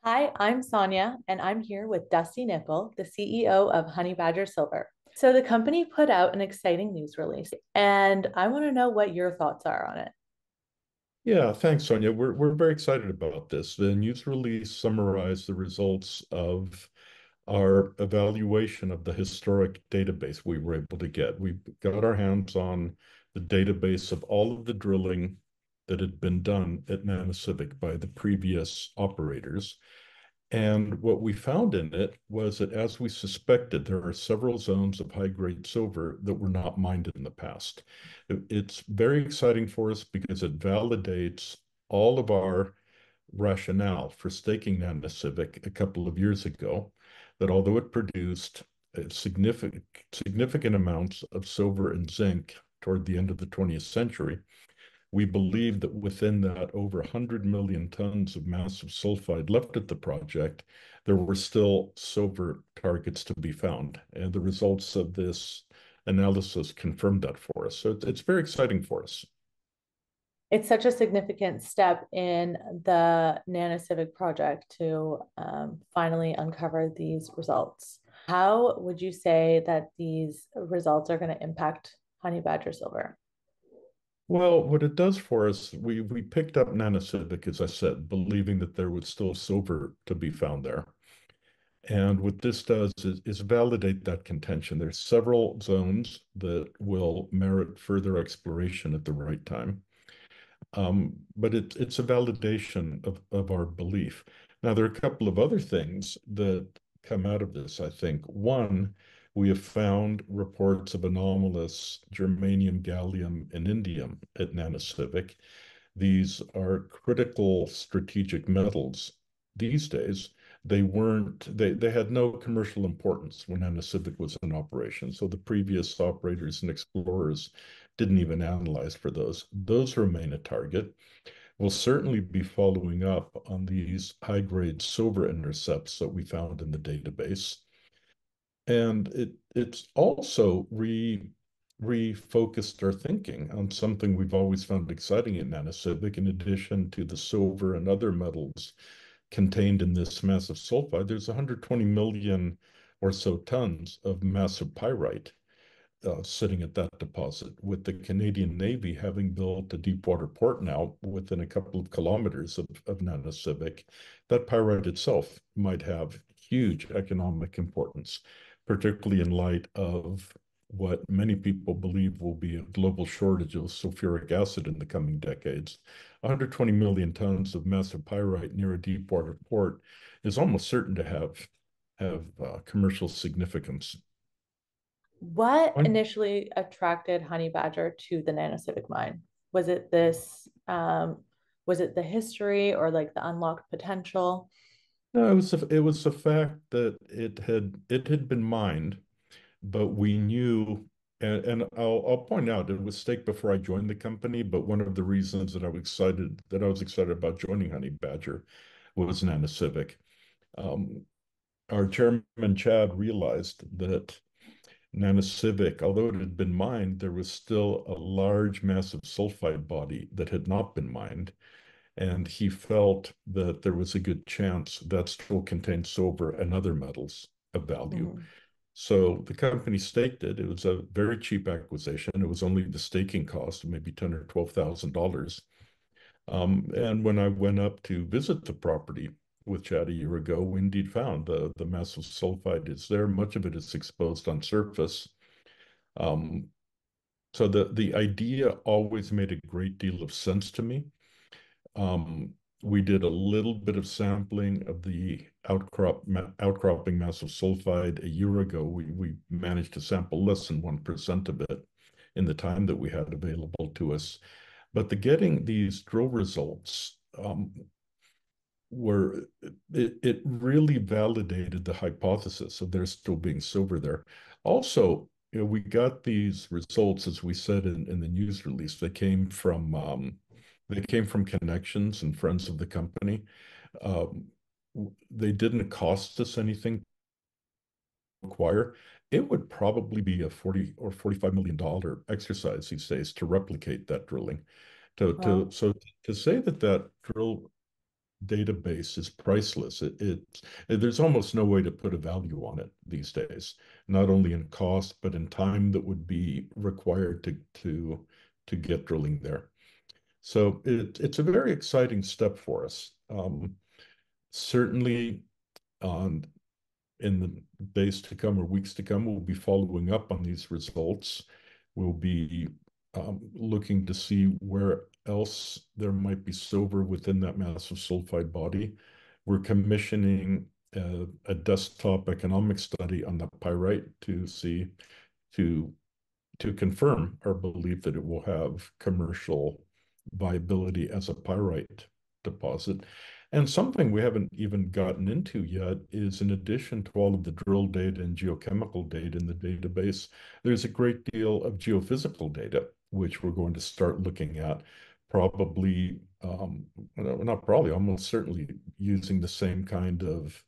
Hi, I'm Sonia, and I'm here with Dusty Nicol, the CEO of Honey Badger Silver. So, the company put out an exciting news release, and I want to know what your thoughts are on it. Yeah, thanks, Sonia. We're very excited about this. The news release summarized the results of our evaluation of the historic database we were able to get. We got our hands on the database of all of the drilling that had been done at Nanisivik by the previous operators. And what we found in it was that, as we suspected, there are several zones of high-grade silver that were not mined in the past. It's very exciting for us because it validates all of our rationale for staking Nanisivik a couple of years ago, that although it produced significant amounts of silver and zinc toward the end of the 20th century, we believe that within that over 100 million tons of massive sulfide left at the project, there were still silver targets to be found. And the results of this analysis confirmed that for us. So it's very exciting for us. It's such a significant step in the Nanisivik project to finally uncover these results. How would you say that these results are going to impact Honey Badger Silver? Well, what it does for us, we picked up Nanisivik, as I said, believing that there was still silver to be found there. And what this does is validate that contention. There's several zones that will merit further exploration at the right time. But it's a validation of our belief. Now, there are a couple of other things that come out of this, I think. One, we have found reports of anomalous germanium, gallium, and indium at Nanisivik. These are critical strategic metals these days. They had no commercial importance when Nanisivik was in operation. So the previous operators and explorers didn't even analyze for those. Those remain a target. We'll certainly be following up on these high-grade silver intercepts that we found in the database. And it's also refocused our thinking on something we've always found exciting in Nanisivik. In addition to the silver and other metals contained in this massive sulfide, there's 120 million or so tons of massive pyrite sitting at that deposit, with the Canadian Navy having built a deep water port now within a couple of kilometers of Nanisivik. That pyrite itself might have huge economic importance, particularly in light of what many people believe will be a global shortage of sulfuric acid in the coming decades. 120 million tons of massive pyrite near a deep water port is almost certain to have commercial significance. What initially attracted Honey Badger to the Nanisivik mine? Was it was it the history or like the unlocked potential? No, it was the fact that it had been mined, but we knew, and I'll point out it was staked before I joined the company. But one of the reasons that I was excited about joining Honey Badger was Nanisivik. Um, our chairman Chad realized that Nanisivik, although it had been mined, there was still a large, massive sulfide body that had not been mined. And he felt that there was a good chance that still contained silver and other metals of value. Mhm. So the company staked it. It was a very cheap acquisition. It was only the staking cost, maybe ten or $12,000. And when I went up to visit the property with Chad a year ago, we indeed found the massive sulfide is there. Much of it is exposed on surface. Um, so the idea always made a great deal of sense to me. We did a little bit of sampling of the outcropping massive sulfide a year ago. We managed to sample less than 1% of it in the time that we had available to us. But getting these drill results were it really validated the hypothesis of there still being silver there. Also, we got these results, as we said in the news release. They came from connections and friends of the company. Um, they didn't cost us anything to acquire. It would probably be a 40 or $45 million exercise these days to replicate that drilling. To Wow. so to say that drill database is priceless. There's almost no way to put a value on it these days, not only in cost, but in time that would be required to get drilling there. So it's a very exciting step for us. Certainly on in the days to come or weeks to come, we'll be following up on these results. We'll be looking to see where else there might be silver within that massive sulfide body. We're commissioning a desktop economic study on the pyrite to see to confirm our belief that it will have commercial viability as a pyrite deposit. And something we haven't even gotten into yet is, in addition to all of the drill data and geochemical data in the database, there's a great deal of geophysical data, which we're going to start looking at, probably, not probably, almost certainly using the same kind of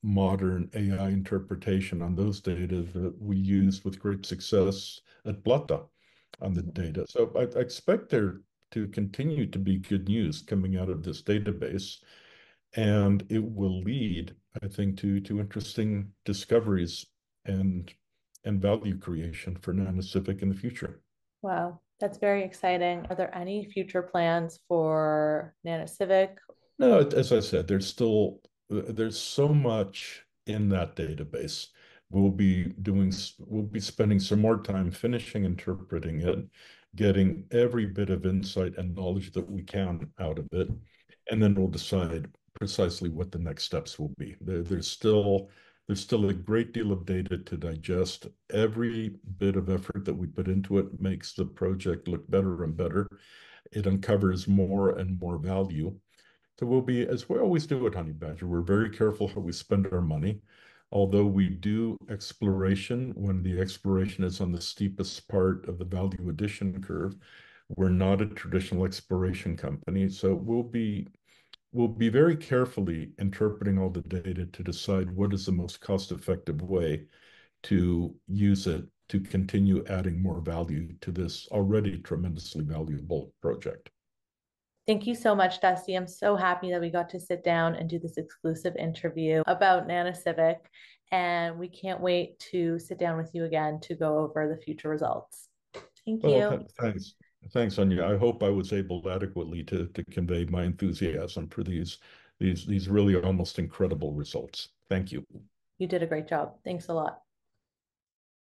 modern AI interpretation on those data that we used with great success at Blata on the data. So I expect there to continue to be good news coming out of this database, and it will lead, I think, to interesting discoveries and value creation for Nanisivik in the future. Wow, that's very exciting. Are there any future plans for Nanisivik? No, as I said, there's so much in that database. We'll be spending some more time finishing interpreting it, getting every bit of insight and knowledge that we can out of it, and then we'll decide precisely what the next steps will be. There's still a great deal of data to digest. Every bit of effort that we put into it makes the project look better and better. It uncovers more and more value. So we'll be, as we always do at Honey Badger, we're very careful how we spend our money. Although we do exploration when the exploration is on the steepest part of the value addition curve, we're not a traditional exploration company. So we'll be very carefully interpreting all the data to decide what is the most cost-effective way to use it to continue adding more value to this already tremendously valuable project. Thank you so much, Dusty. I'm so happy that we got to sit down and do this exclusive interview about Nanisivik, and we can't wait to sit down with you again to go over the future results. Thank Well, you. thanks. Thanks, Anya. I hope I was able adequately to convey my enthusiasm for these really almost incredible results. Thank you. You did a great job. Thanks a lot.